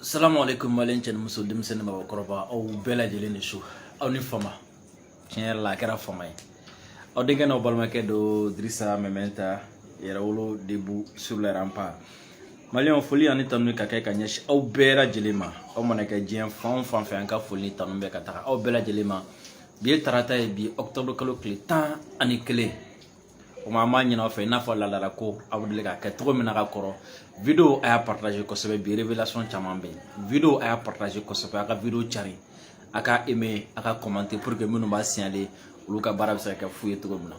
Salamu alaikum malen cɛ ni muso denmisɛnnin mabɔkɔrɔba aw bɛɛ lajɛlen ni su aw ni fama tiɲɛ yɛrɛ la a kɛra fama ye aw denkɛ n'aw balimakɛ do Dirisa Mementa Yɛrɛwolo Debu sur les remparts maliyɛnw foli ani tanu ka kɛ ka ɲɛsin aw bɛɛ lajɛlen ma aw mana kɛ diɲɛ fan o fan fɛ an ka foli ni tanu bɛ ka taga aw bɛɛ lajɛlen ma bi ye tarata ye bi octobre kalo tile 11 o ma ma ɲinɛ aw fɛ i n'a fɔ ladala ko aw bɛ deli ka kɛ cogo min na ka kɔrɔ video a y'a partager kosɛbɛ bi révélation caman bɛ video a y'a partager kosɛbɛ a ka video cari a ka aimer a ka commenter pour que minnu b'a signaler olu ka baara bɛ se ka kɛ fu ye cogo min na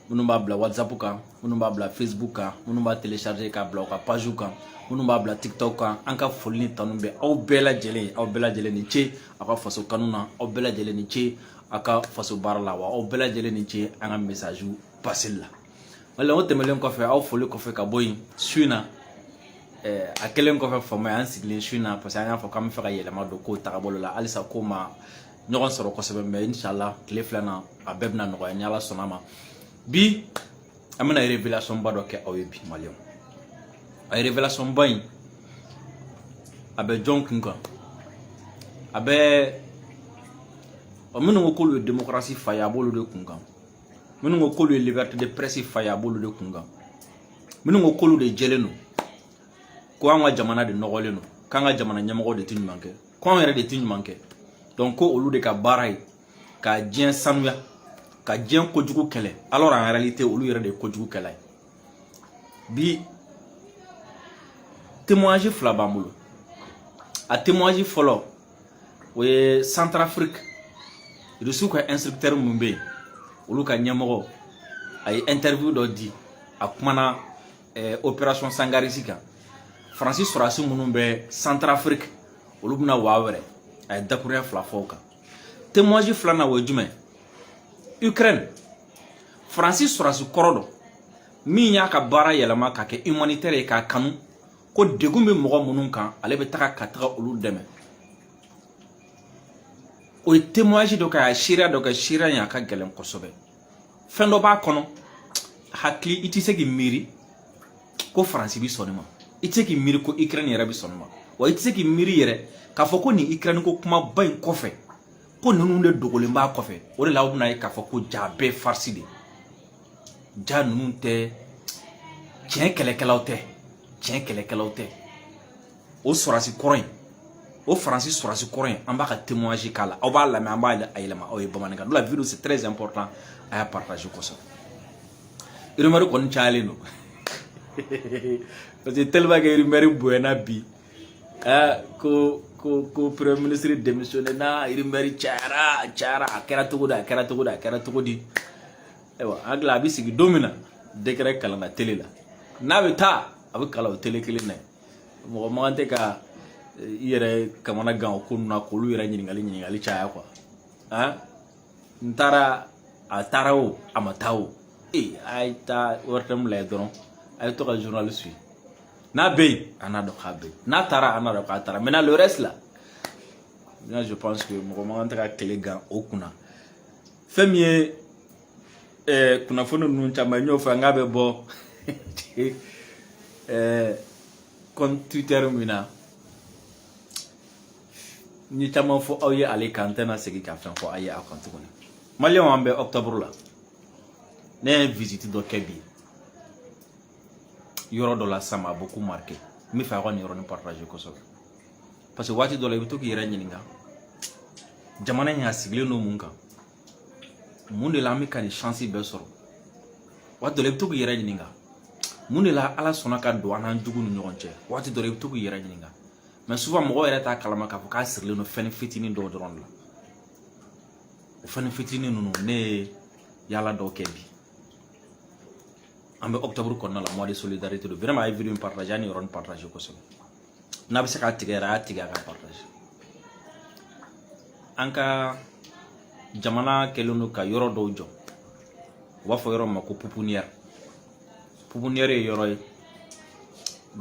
minnu b'a bila WhatsApp kan minnu b'a bila Facebook kan minnu b'a télécharger k'a bila u ka page kan minnu b'a bila TikTok kan an ka foli ni tanu bɛ aw bɛɛ lajɛlen ni ce aw ka faso kanu na aw bɛɛ lajɛlen ni ce aw ka faso baara la wa aw bɛɛ lajɛlen ni ce an ka message passé la wala o tɛmɛlen kɔfɛ aw foli kɔfɛ ka bɔ yen su in na a kelen kɔfɛ fama an sigilen su in na parce que an y'a fɔ k'an bɛ fɛ ka yɛlɛma don kow tagabolo la halisa ko ma ɲɔgɔn sɔrɔ kosɛbɛ mais inshallah tile filanan a bɛɛ bɛna nɔgɔya ni Ala sɔnna ma bi an bɛna révélation ba dɔ kɛ aw ye bi maliyɛnw a révélation ba in a bɛ jɔn kun kan a bɛ minnu ko k'olu ye démocratie fa ye a b'olu de kun kan minnu ko k'olu ye liberté de presse fa ye a b'olu de kun kan minnu ko k'olu de jɛlen don ko an ka jamana de nɔgɔlen don k'an ka jamana ɲɛmɔgɔ de tɛ ɲuman kɛ ko an yɛrɛ de tɛ ɲuman kɛ donc ko olu de ka baara ye ka diɲɛ sanuya ka diɲɛ kojugu kɛlɛ alors en réalité olu yɛrɛ de ye kojugu kɛla ye bi témoignage fila b'an bolo a témoignage fɔlɔ o ye Centrafrique Rusiw ka instructeur mun bɛ yen olu ka ɲɛmɔgɔ a ye interview dɔ di a kumana opération Sangarisi kan Francis Sorasi minnu bɛ Centrafrique olu bɛna waa wɛrɛ a ye dakurunya fila fɔ o kan témoignage filanan o ye jumɛn Ukraine Francis Sorasi kɔrɔ dɔ min y'a ka baara yɛlɛma ka kɛ humanitaire ye k'a kanu ko degun bɛ mɔgɔ minnu kan ale bɛ taga ka taga olu dɛmɛ o ye témoignage dɔ kɛ a ye seereya dɔ kɛ seereya in a ka gɛlɛn kosɛbɛ fɛn dɔ b'a kɔnɔ hakili i tɛ se k'i miiri ko Faransi bɛ sɔn nin ma i tɛ se k'i miiri ko Ukraine yɛrɛ bɛ sɔn nin ma wa i tɛ se k'i miiri yɛrɛ k'a fɔ ko nin Ukraine ko kumaba in kɔfɛ ko ninnu de dogolen b'a kɔfɛ o de la aw bɛna ye k'a fɔ ko ja bɛɛ farisi de ja ninnu tɛ tiɲɛ kɛlɛkɛlaw tɛ o Sorasi kɔrɔ in o Francis Sorasi kɔrɔ in an b'a ka témoignage k'a la aw b'a lamɛn an b'a yɛlɛma aw ye bamanankan la vidéo c'est très important a y'a partager kosɛbɛ rumeur kɔni cayalen don parce que tellement que rumeur bonyana bi ko premier ministre démissionné na rumeur cayara a kɛra cogo di ayiwa an hakili a bɛ sigi don min na décret kalan na télé la n'a bɛ taa a bɛ kalan o télé kelen na mɔgɔ man tɛ ka i yɛrɛ kamana gan o ko ninnu na k'olu yɛrɛ ɲininkali caya quoi n taara a taara o a ma taa o a ye taa ORTM lajɛ dɔrɔn a ye to ka journaliste suit n'a bɛ yen a n'a dɔn k'a bɛ yen n'a taara a n'a dɔn k'a taara maintenant le reste là je pense que mɔgɔ man tɛ ka tile gan o kunna fɛn min ye kunnafoni ninnu caman n y'o fɔ n k'a bɛ bɔ compte Twitter min na n ye caman fɔ aw ye ale kan n tɛna segin ka fɛn fɔ aw ye a kan tuguni maliyɛnw an bɛ octobre la ne ye visite dɔ kɛ bi yɔrɔ dɔ la sisan ma beaucoup marqué n bɛ fɛ aw ka nin yɔrɔnin partager kosɛbɛ parce que waati dɔ la i bɛ to k'i yɛrɛ ɲininka jamana in a sigilen don mun kan mun de la an bɛ ka nin chance bɛɛ sɔrɔ waati dɔ la i bɛ to k'i yɛrɛ ɲininka mun de la Ala sɔnna ka don an n'an jugu ni ɲɔgɔn cɛ waati dɔ la i bɛ to k'i yɛrɛ ɲininka mais souvent mɔgɔ yɛrɛ t'a kalama k'a fɔ k'a sirilen don fɛn fitinin dɔw dɔrɔn de la o fɛn fitinin ninnu ne ye yaala dɔw kɛ bi an bɛ octobre kɔnɔna la mois de solidarité don vraiment a ye vidéo in partager a ni yɔrɔnin partager kosɛbɛ n'a bɛ se k'a tigɛ yɛrɛ a y'a tigɛ a ka partager an ka jamana kɛlen don ka yɔrɔ dɔw jɔ u b'a fɔ yɔrɔ min ma ko pouponnière ye yɔrɔ ye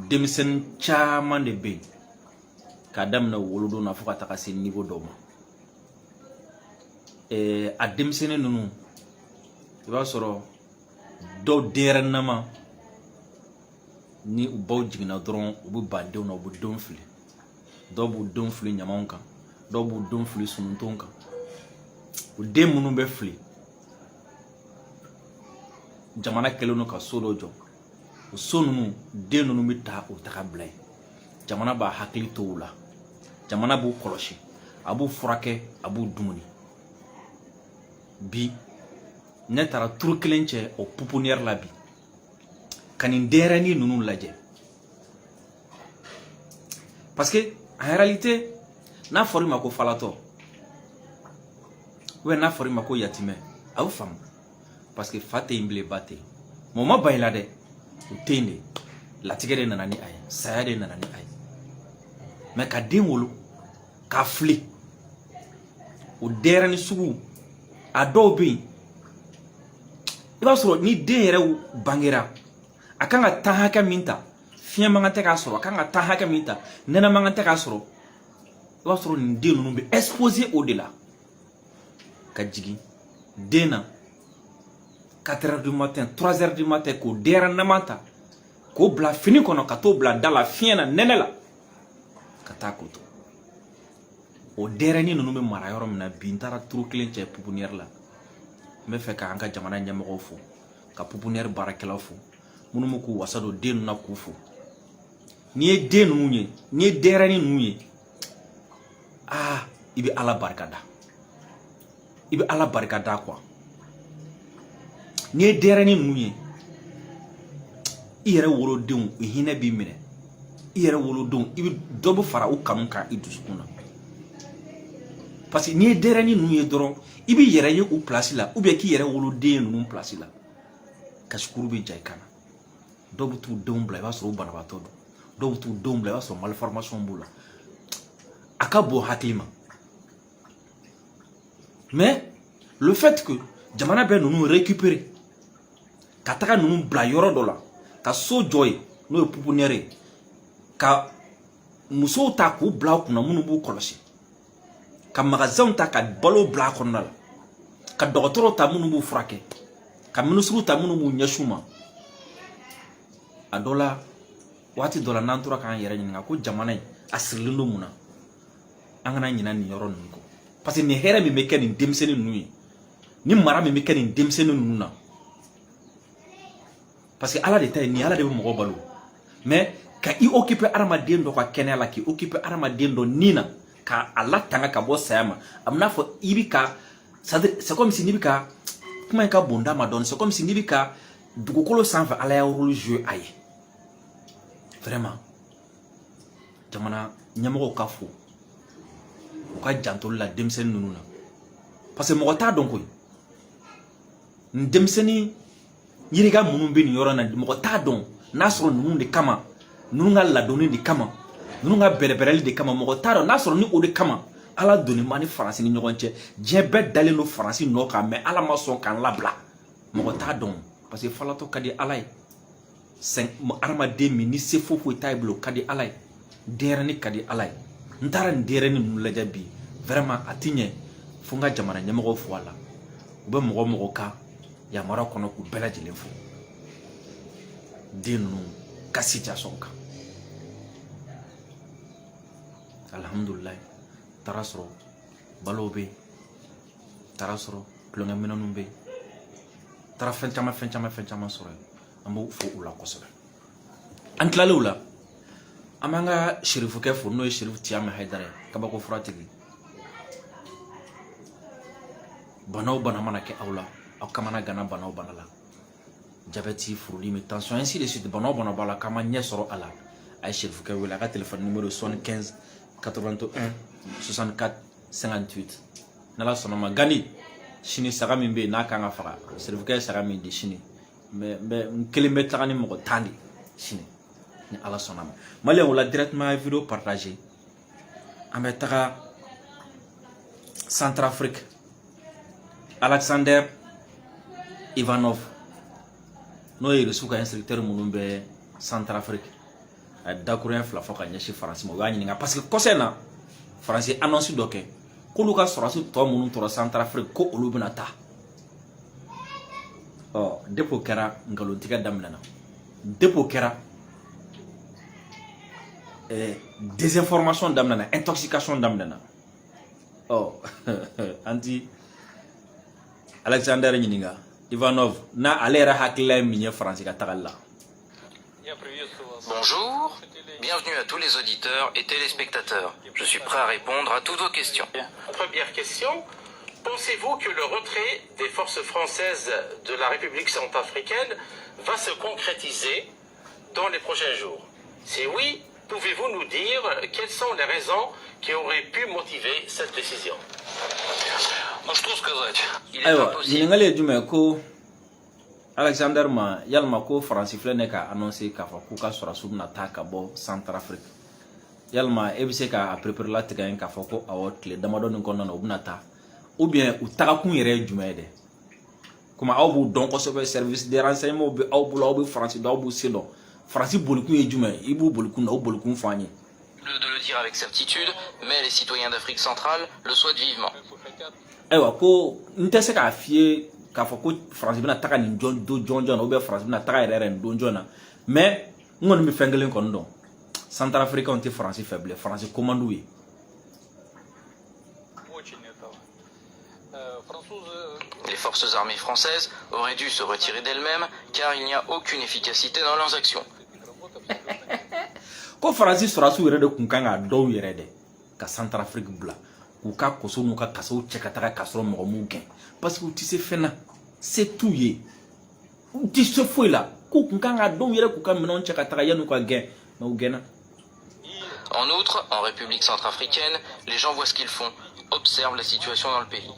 denmisɛnnin caman de bɛ yen k'a daminɛ wolodon na fo ka taga se niveau dɔw ma a denmisɛnnin ninnu i b'a sɔrɔ dɔw denyɛrɛninnama ni u baw jiginna dɔrɔn u bɛ ban denw na u bɛ denw fili dɔw b'u denw fili ɲamaw kan dɔw b'u denw fili sununtonw kan u den minnu bɛ fili jamana kɛlen no ka so dɔ jɔ o so ninnu den ninnu bɛ taa u taga bila yen jamana b'a hakili to u la jamana b'u kɔlɔsi a b'u furakɛ a b'u dumuni bi ne taara turu kelen cɛ o pouponnière la bi ka nin denyɛrɛnin ninnu lajɛ parce que en réalité n'a fɔra i ma ko falatɔ ou bien n'a fɔra i ma ko yatimɛ a y'o faamu parce que fa tɛ yen bilen ba tɛ yen mais o ma ban i la dɛ o tɛ yen de latigɛ de nana ni a ye saya de nana ni a ye mais ka den wolo k'a fili o denyɛrɛnin sugu a dɔw bɛ yen i b'a sɔrɔ ni den yɛrɛ bangera a kan ka temps hakɛ min ta fiɲɛ man kan tɛ k'a sɔrɔ a kan ka temps hakɛ min ta nɛnɛ man kan tɛ k'a sɔrɔ i b'a sɔrɔ nin den ninnu bɛ exposer o de la ka jigin den na 4 heures du matin 3 heures du matin k'o denyɛrɛninama ta k'o bila fini kɔnɔ ka t'o bila da la fiɲɛ na nɛnɛ la ka taa k'o to o denyɛrɛnin ninnu bɛ mara yɔrɔ min na bi n taara turu kelen cɛ pouponnière la n bɛ fɛ k'an ka jamana ɲɛmɔgɔw fo ka pouponnière baarakɛlaw fo minnu bɛ k'u wasa don den ninnu na k'u fo n'i ye den ninnu ye n'i ye denyɛrɛnin ninnu ye i bɛ ala barika da i bɛ ala barika da quoi n'i ye denyɛrɛnin ninnu ye i yɛrɛ wolodenw o hinɛ b'i minɛ i yɛrɛ wolodenw i bɛ dɔ bɛ fara u kanu kan i dusukun na parce que n'i ye denyɛrɛnin ninnu ye dɔrɔn i b'i yɛrɛ ye u place la ou bien k'i yɛrɛ woloden ninnu place la kasikuru bɛ ja i kan na dɔw bɛ t'u denw bila i b'a sɔrɔ u banabaatɔ don dɔw bɛ t'u denw bila i b'a sɔrɔ malformation b'u la a ka bon hakili ma mais le fait que jamana bɛ ninnu récupérer ka taga ninnu bila yɔrɔ dɔ la ka so jɔ yen n'o ye pouponnière ye ka musow ta k'u bila u kunna minnu b'u kɔlɔsi ka magasinw ta ka balo bila a kɔnɔna la ka dɔgɔtɔrɔw ta minnu b'u furakɛ ka ministres ta minnu b'u ɲɛsin u ma a dɔ la waati dɔ la n'an tora k'an yɛrɛ ɲininka ko jamana in a sirilen don mun na an kana ɲinɛ nin yɔrɔ ninnu kɔ parce que nin hɛrɛ min bɛ kɛ nin denmisɛnnin ninnu ye nin mara min bɛ kɛ nin denmisɛnnin ninnu na parce que ala de ta ye nin ala de bɛ mɔgɔ balo mais ka i occuper adamaden dɔ ka kɛnɛya la k'i occuper adamaden dɔ nin na ka a latanga ka bɔ saya ma a bɛ n'a fɔ i bɛ ka c'est comme si n'i bɛ ka kuma in ka bon d'a ma dɔɔni c'est comme si n'i bɛ ka dugukolo sanfɛ ala y'a rôle jouer a ye vraiment jamana ɲɛmɔgɔw ka fo u ka jantoli la denmisɛnnin ninnu na parce que mɔgɔ t'a dɔn koyi nin denmisɛnnin yiriga minnu bɛ nin yɔrɔ in na mɔgɔ t'a dɔn n'a sɔrɔ ninnu de kama ninnu ka ladonni de kama ninnu ka bɛrɛbɛrɛli de kama mɔgɔ t'a dɔn n'a sɔrɔ ni o de kama ala donni ma ni faransi ni ɲɔgɔn cɛ diɲɛ bɛɛ dalen don faransi nɔ kan mais ala ma sɔn k'an labila mɔgɔ t'a dɔn parce que falatɔ ka di ala ye adamaden min ni se foyi t'a bolo o ka di ala ye denyɛrɛnin ka di ala ye n taara nin denyɛrɛnin ninnu lajɛ bi vraiment a ti ɲɛ fo n ka jamana ɲɛmɔgɔw fo a la u bɛ mɔgɔ mɔgɔ kan yamara kɔnɔ k'u bɛɛ lajɛlen fo den ninnu ka situation kan alhamdulilayi taara sɔrɔ balow bɛ yen taara sɔrɔ tulonkɛminɛnw bɛ yen taara fɛn caman sɔrɔ yen an b'o fo u la kosɛbɛ an tilalen o la an b'an ka sherifukɛ fo n'o ye sherifu Tiyame Hayidara ye kabako furatigi banaw bana mana kɛ aw la aw kamana gana banaw bana la diabète furudimi tension ainsi de suite banaw bana b'a la k'an ma ɲɛ sɔrɔ a la a ye sherifukɛ wele a ka téléphone numéro 75 81 64 58 n'ala sɔnna ma gani sini saga min bɛ yen n'a kan ka faga sherifukɛ ye saga min di sini mais n kelen bɛ taga ni mɔgɔ 10 de sini ni ala sɔnna ma maliyɛnw o la directement vidéo partager an bɛ taga Centrafrique Alexander Ivanov n'o ye reçu ka instructeur minnu bɛ Centrafrique a ye dakuruɲɛ 2 fɔ ka ɲɛsin faransi ma o y'a ɲininka parce que kɔsɛ in na faransi annonce dɔ kɛ k'olu ka sɔrɔdasi tɔ minnu tora Centrafrique ko olu bɛna taa depuis o kɛra nkalontigɛ daminɛna depuis o kɛra désinformation damnana, intoxication damnana. Oh, anti Alexander Nininga, Ivanov, na alera hakla minye français ka tagalla. Bonjour, bienvenue à tous les auditeurs et téléspectateurs. Je suis prêt à répondre à toutes vos questions. Première question, pensez-vous que le retrait des forces françaises de la République centrafricaine va se concrétiser dans les prochains jours? Si oui, pouvez-vous nous dire quelles sont les raisons qui auraient pu motiver cette décision? Il est impossible. Alexander ma yalma ko France flene ka annoncer ka fa ku ka sura subna ta ka bo Centrafrique yalma ebise ka préparer la tiga en ka fa ko awot le damado ni kono no bunata ou bien ou taka kun yere jumede kuma aw bu don ko service de renseignement be aw bu law be France do bu silo France bolukun e jume ibu bolukun no bolukun fani De le dire avec certitude, mais les citoyens d'Afrique centrale le souhaitent vivement. Ewa ko ntese ka fie ka fa ko France bina taka ni John ou bien France bina taka yere don jona mais ngon mi fengelen kon don Centrafrique on te France faible France commande oui. Les forces armées françaises auraient dû se retirer d'elles-mêmes car il n'y a aucune efficacité dans leurs actions. Ko France sera su yere de kunkanga do yere de ka Centrafrique bla ku ka koso nu ka kaso chekata ka soro mo mugen parce que tu sais fena c'est tout yé tu se foi là ku kunkanga do yere ku ka menon chekata ya nu ka gen no gena. En outre, en République centrafricaine, les gens voient ce qu'ils font, observent la situation dans le pays.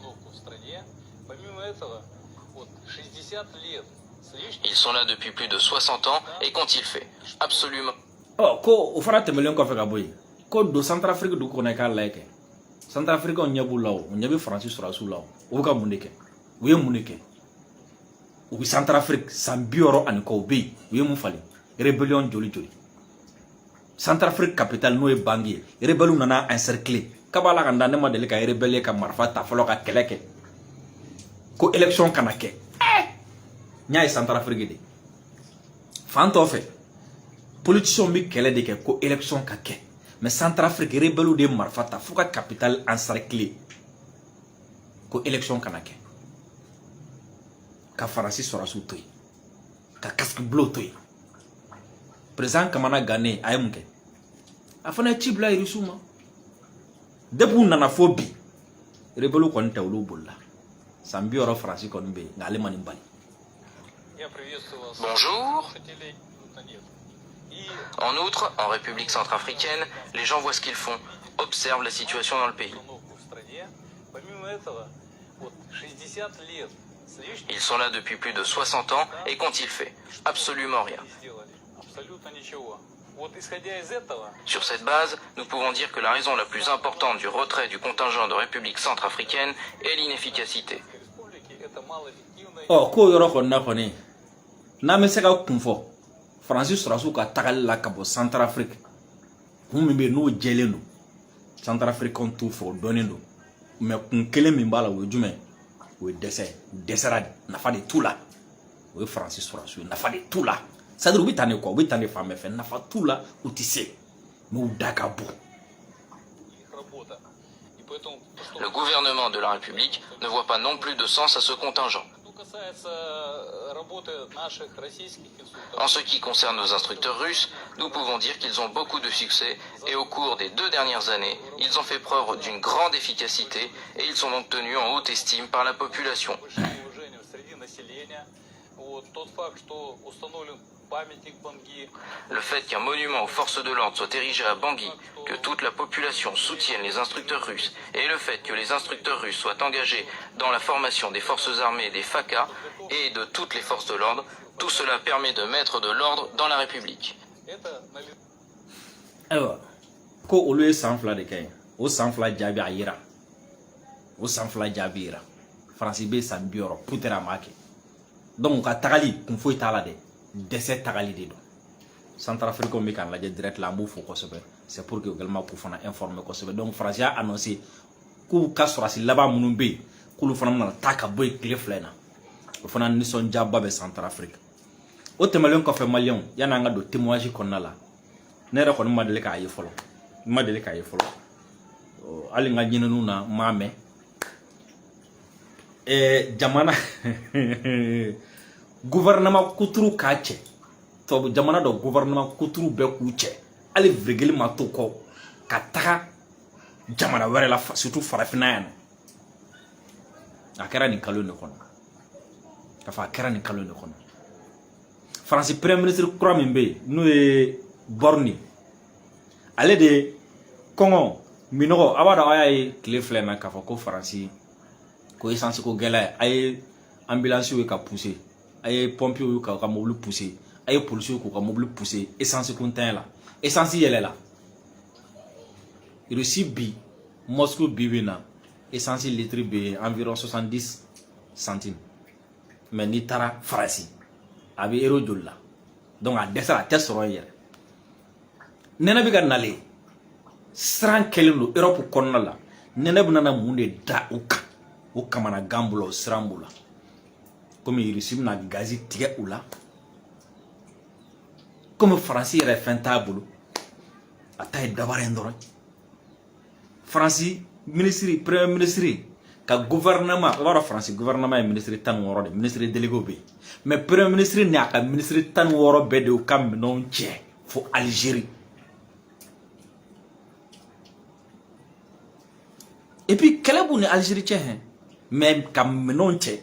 Ils sont là depuis plus de 60 ans et qu'ont-ils fait? Absolument. Oh, ko o fara temelen ko fe ka boy ko do Centrafrique du ko na ka like Centrafrique on nyabu law on nyabi France sura su law o ka munike o ye munike o bi Centrafrique sambioro an ko be o ye mu fali rébellion joli Centrafrique capitale no e Bangui rebelu nana encercler kabala kan dan ma dele ka rebelle ka marfa ta folo ka keleke ko élection kanake nyaay Centrafrique de fanto fe politicien bi kele de ke ko élection ka ke mais Centrafrique rebelu de marfa ta fo ka capitale encercler ko élection kanake ka farasi sora su toy ka casque bleu toy président Kamana Gane ayemke afana chibla irisuma debu nana fobi rebelu kon tawlu bolla sambi oro France kon be ngale mani bali. Bonjour. En outre, en République centrafricaine, les gens voient ce qu'ils font, observent la situation dans le pays. Ils sont là depuis plus de 60 ans et qu'ont-ils fait? Absolument rien. Sur cette base, nous pouvons dire que la raison la plus importante du retrait du contingent de République centrafricaine est l'inefficacité. Oh, ko yoro kon na koni na me se ka kunfo Francis surasu ka tagal la ka bo Centrafrique hum be no jelendo Centrafrique on tout fo donendo mais kun kele min bala wo jume wo desera na fa de tout là wo Francis surasu na fa de tout là ça doit être tane ko bi tane femme fait na fa tout là ou tu sais mo daka bo. Le gouvernement de la République ne voit pas non plus de sens à ce contingent. En ce qui concerne nos instructeurs russes, nous pouvons dire qu'ils ont beaucoup de succès et au cours des 2 dernières années, ils ont fait preuve d'une grande efficacité et ils sont donc tenus en haute estime par la population. Le fait qu'un monument aux forces de l'ordre soit érigé à Bangui, que toute la population soutienne les instructeurs russes et le fait que les instructeurs russes soient engagés dans la formation des forces armées, des FACA et de toutes les forces de l'ordre, tout cela permet de mettre de l'ordre dans la République. Alors, ko olu sanfla de kay o sanfla jabi ayira o sanfla jabira France be sambioro putera make donc ka tagali kun foi tala de décès tagali de do Centrafrique on me kan la direct la mbou fo ko sebe c'est pour que également pour fana informer ko sebe donc France a annoncé ku kasura si laba munumbe ku lu fana na taka boy clé flena o fana ni son jabba be Centrafrique o temalen ko fe malion yana nga do témoignage konna la ne yɛrɛ kɔni ma deli k'a ye fɔlɔ ma deli k'a ye fɔlɔ hali n ka ɲininiw na n m'a mɛn jamana gouvernement kuturu k'a cɛ tubabu jamana dɔ gouvernement kuturu bɛɛ k'u cɛ hali virgule ma to kɔ ka taga jamana wɛrɛ la surtout farafinna yan a kɛra nin kalo in de kɔnɔ k'a fɔ a kɛra nin kalo in de kɔnɔ Faransi premier ministre kura min bɛ yen n'o ye Borne ale de kɔngɔ minɔgɔ a b'a dɔn a y'a ye tile filɛ in na k'a fɔ ko Faransi ko essence ko gɛlɛya a ye ambulance ye ka pousser a ye pompiers ye k'u ka mobile pousser a ye policiers k'u ka mobile pousser essence ko ntanya la essence yɛlɛla Russie bi Moscou bi bɛ na essence litre bɛ environ 70 centimes mais n'i taara Faransi a bɛ euro joli la donc a dɛsɛra a tɛ sɔrɔ yɛrɛ nɛnɛ bɛ ka nalen siran kɛlen don Europe kɔnɔna la nɛnɛ bɛ na mun de da u kan o kamana gan bolo o siran b'u la komi Russie bɛna gazi tigɛ u la komi Faransi yɛrɛ fɛn t'a bolo a ta ye dabara in dɔrɔn Faransi ministre premier ministre ka gouvernement o b'a dɔn Faransi gouvernement ye ministre 16 de ministre délégué bɛ yen mais premier ministre ni a ka ministre 16 bɛɛ de y'u ka minɛnw cɛ fo Algérie et puis kɛlɛ b'u ni Algérie cɛ hɛn mais ka minɛnw cɛ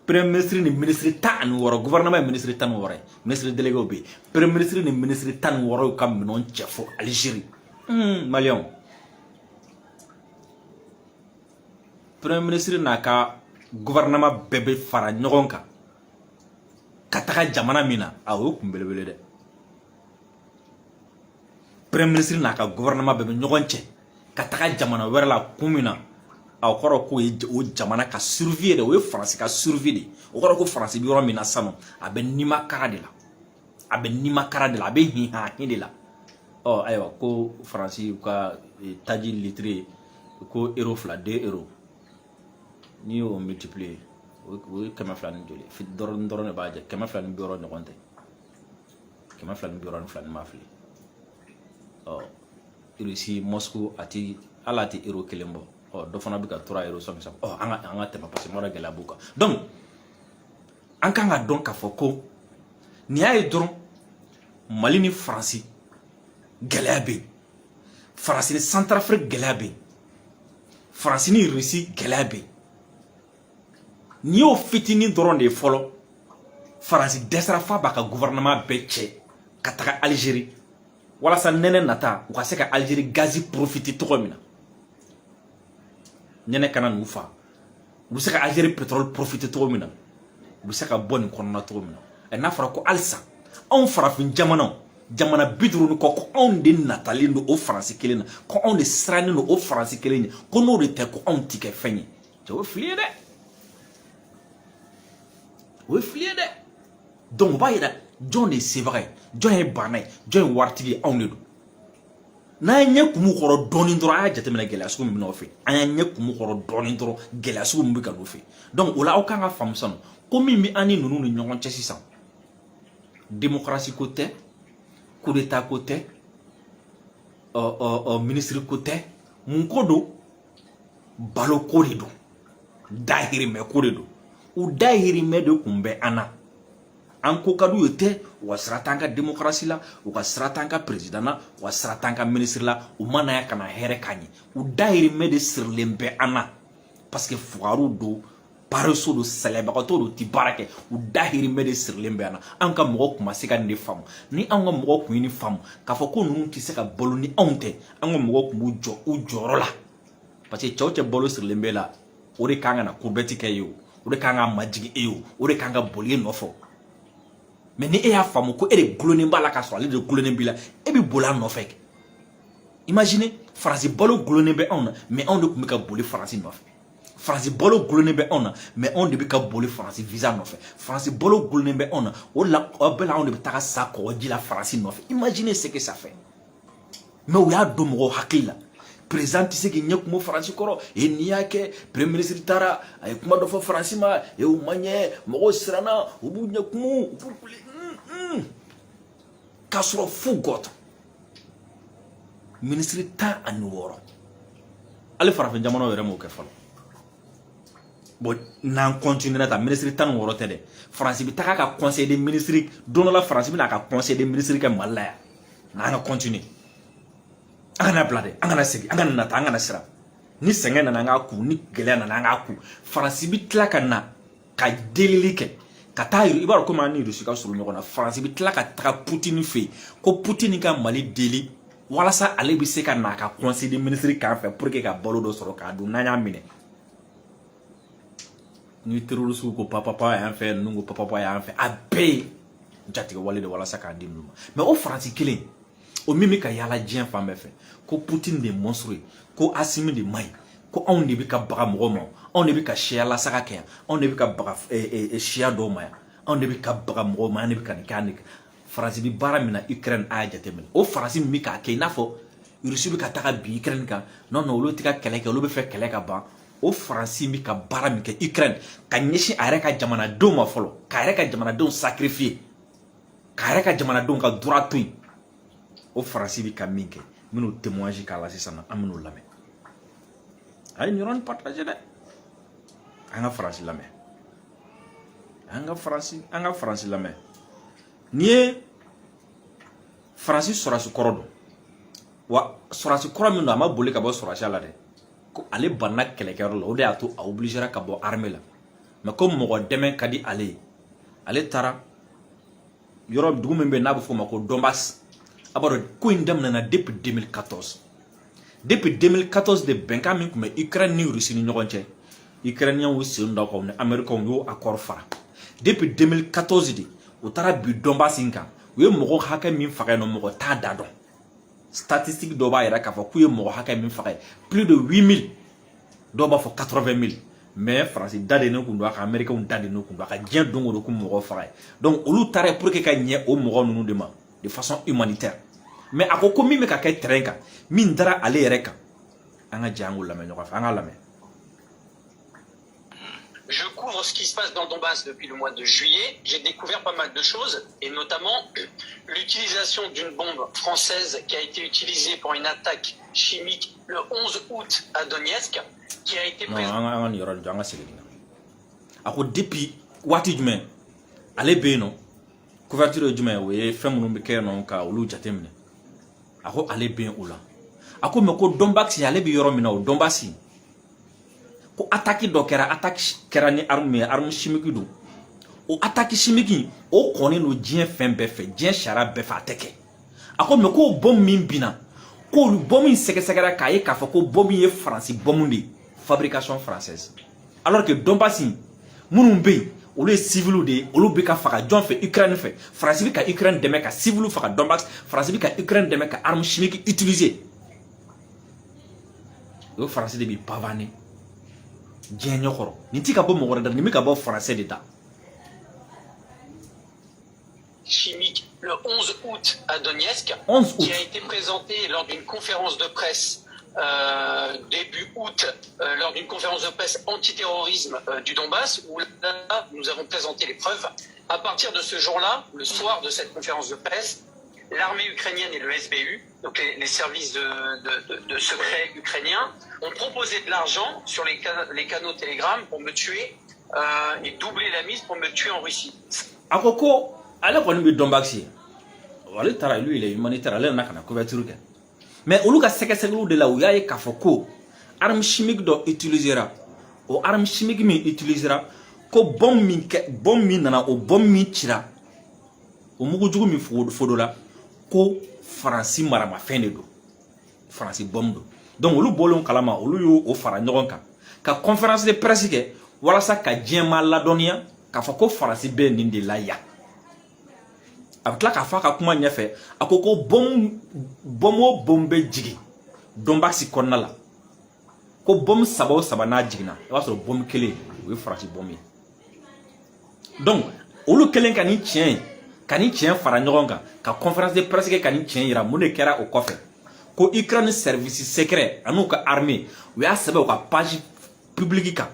premier ministre ni ministre 16 gouvernement ye ministre 16 ministre délégué bɛ yen premier ministre ni ministre 16 y'u ka minɛnw cɛ fo Algérie maliyɛnw premier ministre n'a ka gouvernement bɛɛ bɛ fara ɲɔgɔn kan ka taga jamana min na a o kun belebele dɛ premier ministre n'a ka gouvernement bɛɛ bɛ ɲɔgɔn cɛ ka taga jamana wɛrɛ la kun min na a kɔrɔ ko o jamana ka survie de o ye Faransi ka survie de o kɔrɔ ko Faransi bɛ yɔrɔ min na sanu a bɛ nimakara de la a bɛ nimakara de la a bɛ hin de la ayiwa ko Faransi ka taji litre ko euro 2 euros n'i y'o multiplier o ye 200 ni joli dɔrɔn de b'a jɛ 200 ni 60 ɲɔgɔn tɛ 200 ni 62 m'a fili Russie Moscou ati ala ti euro kelen bɔ dɔ fana bɛ ka tora euro sɔn sisan an ka tɛmɛ parce que mɔra gɛlɛya b'u kan donc an kan ka dɔn k'a fɔ ko nin y'a ye dɔrɔn Mali ni Faransi gɛlɛya bɛ yen Faransi ni Centrafrique gɛlɛya bɛ yen Faransi ni Russie gɛlɛya bɛ yen n'i y'o fitinin dɔrɔn de ye fɔlɔ Faransi dɛsɛra f'a b'a ka gouvernement bɛɛ cɛ ka taga Algérie walasa nɛnɛ nata u ka se ka Algérie gazi profiter cogo min na nɛnɛ kana n'u fa u bɛ se ka Algérie pétrole profiter cogo min na u bɛ se ka bɔ nin kɔnɔna cogo min na n'a fɔra ko halisa anw farafin jamanaw jamana 50 kɔ ko anw de natalen don o Faransi kelen na ko anw de sirannen don o Faransi kelen ye ko n'o de tɛ ko anw ti kɛ fɛn ye cɛ o fili ye dɛ o ye fili ye dɛ donc o b'a yira jɔn de ye sebaga ye jɔn ye bana ye jɔn ye waritigi ye anw de don n'an ye ɲɛ kumu kɔrɔ dɔɔnin dɔrɔn an y'a jateminɛ gɛlɛya sugu min bɛ n'aw fɛ an y'a ɲɛ kumu kɔrɔ dɔɔnin dɔrɔn gɛlɛya sugu min bɛ ka n'u fɛ donc o la aw kan ka faamu sisan ko min bɛ an ni ninnu ni ɲɔgɔn cɛ sisan démocratie ko tɛ coup d'état ko tɛ ministre ko tɛ mun ko don balo ko de don dahirimɛ ko de don u dahirimɛ de kun bɛ an na an ko ka d'u ye tɛ u ka sira t'an ka démocratie la u ka sira t'an ka président na u ka sira t'an ka ministre la u ma na ya ka na hɛrɛ k'an ye u dahirimɛ de sirilen bɛ an na parce que fugariw don pareso don sɛlɛbagatɔ don ti baara kɛ u dahirimɛ de sirilen bɛ an na an ka mɔgɔ kun ma se ka nin de faamu ni an ka mɔgɔ kun ye nin faamu k'a fɔ ko ninnu tɛ se ka balo ni anw tɛ an ka mɔgɔ kun b'u jɔ u jɔyɔrɔ la parce que cɛw cɛ balo sirilen bɛ la o de kan ka na kurbɛti kɛ ye o de kan ka majigin e ye o de kan ka boli e nɔfɛ mais ni e y'a faamu ko e de gulonnen b'a la k'a sɔrɔ ale de gulonnen b'i la e bɛ boli a nɔfɛ imagine Faransi balo gulonnen bɛ anw na mais anw de tun bɛ ka boli Faransi nɔfɛ Faransi balo gulonnen bɛ anw na mais anw de bɛ ka boli Faransi visa nɔfɛ Faransi balo gulonnen bɛ anw na o la bɛɛ la anw de bɛ taga sa kɔgɔji la Faransi nɔfɛ imagine ce que ça fait mais u y'a don mɔgɔw hakili la président tɛ se k'i ɲɛ kumu Faransi kɔrɔ n'i y'a kɛ premier ministre taara a ye kuma dɔ fɔ Faransi ma u ma ɲɛ mɔgɔw siranna u b'u ɲɛ kumu u b'u kule k'a sɔrɔ fu gɔtɔ ministre tan ani wɔɔrɔ ale farafin jamana yɛrɛ m'o kɛ fɔlɔ bon n'an continuera ta ministre tan ni wɔɔrɔ tɛ dɛ faransi bi taga ka conseil des ministres don dɔ la faransi bɛna ka conseil des ministres kɛ mali la yan n'an ka continuer an kana bila dɛ an kana segin an kana nata an kana siran ni sɛgɛn nana an k'a ku ni gɛlɛya nana an k'a ku faransi bi tila ka na ka delili kɛ ka taa i b'a dɔn komi an ni rusi ka surun ɲɔgɔn na faransi bi tila ka taga Poutine fɛ yen ko Poutine ka mali deli walasa ale bi se ka na ka conseil des ministres kan fɛ pour que ka balo dɔ sɔrɔ k'a dun n'an y'a minɛ ni terroriste ko papa y'an fɛ ninnu ko papa y'an fɛ a bɛɛ ye jatigɛ wale de walasa k'a di ninnu ma mais o faransi kelen o min bɛ ka yaala diɲɛ fan bɛɛ fɛ ko Poutine de ye monstre ye ko Assimi de man ɲi ko anw de bɛ ka baga mɔgɔw ma anw de bɛ ka siya lasaga kɛ yan anw de bɛ ka baga siya dɔw ma yan anw de bɛ ka baga mɔgɔw ma an de bɛ ka nin kɛ an de faransi bɛ baara min na Ukraine a y'a jateminɛ o faransi min bɛ k'a kɛ i n'a fɔ Russie bɛ ka taga bi Ukraine kan non olu tɛ ka kɛlɛ kɛ olu bɛ fɛ kɛlɛ ka ban o faransi bɛ ka baara min kɛ Ukraine ka ɲɛsin a yɛrɛ ka jamanadenw ma fɔlɔ k'a yɛrɛ ka jamanadenw sacrifier k'a yɛrɛ ka jamanadenw ka droit to yen o faransi bɛ ka min kɛ n bɛn'o témoignage k'a la sisan an bɛn'o lamɛn a ye nin yɔrɔnin partager dɛ an ka faransi lamɛn an ka faransi lamɛn n'i ye faransi sɔrɔsi kɔrɔ dɔn wa sɔrɔsi kɔrɔ min don a ma boli ka bɔ sɔrɔsiya la dɛ ko ale banna kɛlɛkɛyɔrɔ la o de y'a to a obligera ka bɔ armée la mais ko mɔgɔ dɛmɛ ka di ale ye ale taara yɔrɔ dugu min bɛ yen n'a bɛ f'o ma ko Donbass a b'a dɔn ko in daminɛna depuis 2014 depuis 2014 de bɛnkan min tun bɛ Ukraine ni Russie ni ɲɔgɔn cɛ Ukrainiens y'u sen da o kan ni Américains y'o accord fara depuis 2014 de u taara bi Donbass in kan u ye mɔgɔ hakɛ min faga yen nɔ mɔgɔ t'a da dɔn statistique dɔ b'a yɛrɛ k'a fɔ k'u ye mɔgɔ hakɛ min faga plus de 8000 dɔw b'a fɔ 80 000 mais faransi da de ne kun don a ka Américains da de ne kun don a ka diɲɛ don o don k'u mɔgɔ faga donc olu taara pour que ka ɲɛ o mɔgɔ ninnu de ma de façon humanitaire mais a ko min bɛ ka kɛ terrain kan min dara ale yɛrɛ kan an ka jɛ an k'o lamɛn ɲɔgɔn fɛ an k'a lamɛn. Je couvre ce qui se passe dans le Donbass depuis le mois de juillet. J'ai découvert pas mal de choses, et notamment l'utilisation d'une bombe française qui a été utilisée pour une attaque chimique le 11 août à Donetsk, qui a été depuis waati jumɛn ale bɛ yen nɔ couverture ye jumɛn o ye fɛn minnu bɛ kɛ yen nɔ ka olu jateminɛ a ko ale bɛ yen o la a ko mais ko Donbass ale bɛ yɔrɔ min na o Donbass ko attaque dɔ kɛra attaque kɛra ni arme chimique don o attaque chimique o kɔnnen don diɲɛ fɛn bɛɛ fɛ diɲɛ sariya bɛɛ fɛ a tɛ kɛ a ko mais ko bombe min binna ko bombe in sɛgɛsɛgɛra k'a ye k'a fɔ ko bombe ye faransi bombe de fabrication française alors que Donbass minnu bɛ yen olu ye civil de ye olu bɛ ka faga jɔn fɛ Ukraine fɛ faransi bɛ ka Ukraine dɛmɛ ka civil faga Donbass faransi bɛ ka Ukraine dɛmɛ ka arme chimique utiliser o faransi de bɛ pavaner diɲɛ ɲɛkɔrɔ nin ti ka bɔ mɔgɔ wɛrɛ da nin bɛ ka bɔ français de da. Chimique le 11 août à Donetsk, 11 août. Qui a été présenté lors d'une conférence de presse début août, lors d'une conférence de presse antiterrorisme du Donbass, où là, nous avons présenté les preuves. À partir de ce jour-là, le soir de cette conférence de presse, l'armée ukrainienne et le SBU, donc les services de secret ukrainiens, ont proposé de l'argent sur les canaux Telegram pour me tuer et doubler la mise pour me tuer en Russie. A ko ko ale kɔni bɛ Donbass ye ale taara lui il est humanitaire ale nana ka na couverture kɛ mais olu ka sɛgɛsɛgɛliw de la u y'a ye k'a fɔ ko arme chimique dɔ utilisera o arme chimique min utilisera ko bombe min nana o bombe min cira o mugujugu min fodo la ko faransi maramafɛn de don faransi bombe don donc olu bɔlen kalama olu y'o fara ɲɔgɔn kan ka conférence de presse kɛ walasa ka diɲɛma ladɔnniya k'a fɔ ko faransi bɛ nin de la yan a bɛ tila k'a fɔ a ka kuma ɲɛfɛ a ko bombe o bombe bɛ jigin Donbass kɔnɔna la ko bombe saba o saba n'a jiginna i b'a sɔrɔ bombe kelen o ye faransi bombe ye donc olu kelen ka nin tiɲɛ fara ɲɔgɔn kan ka conférence de presse kɛ ka nin tiɲɛ yira mun de kɛra o kɔfɛ ko Ukraine service secret an'u ka armée u y'a sɛbɛn u ka page publique kan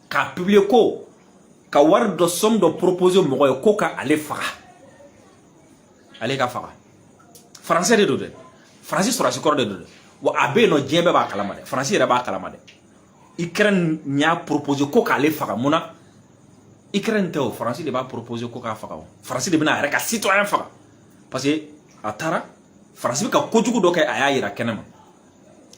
k'a publier ko ka wari dɔ somme dɔ proposer mɔgɔ ye ko ka ale faga ale ka faga français de do dɛ faransi sɔrɔsi kɔrɔ de don wa a bɛ yen nɔ diɲɛ bɛɛ b'a kalama dɛ faransi yɛrɛ b'a kalama dɛ Ukraine y'a proposé ko k'ale faga mun na Ukraine tɛ o faransi de b'a proposé ko k'a faga o faransi de bɛna a yɛrɛ ka citoyen faga parce que a taara faransi bɛ ka kojugu dɔ kɛ a y'a yira kɛnɛ ma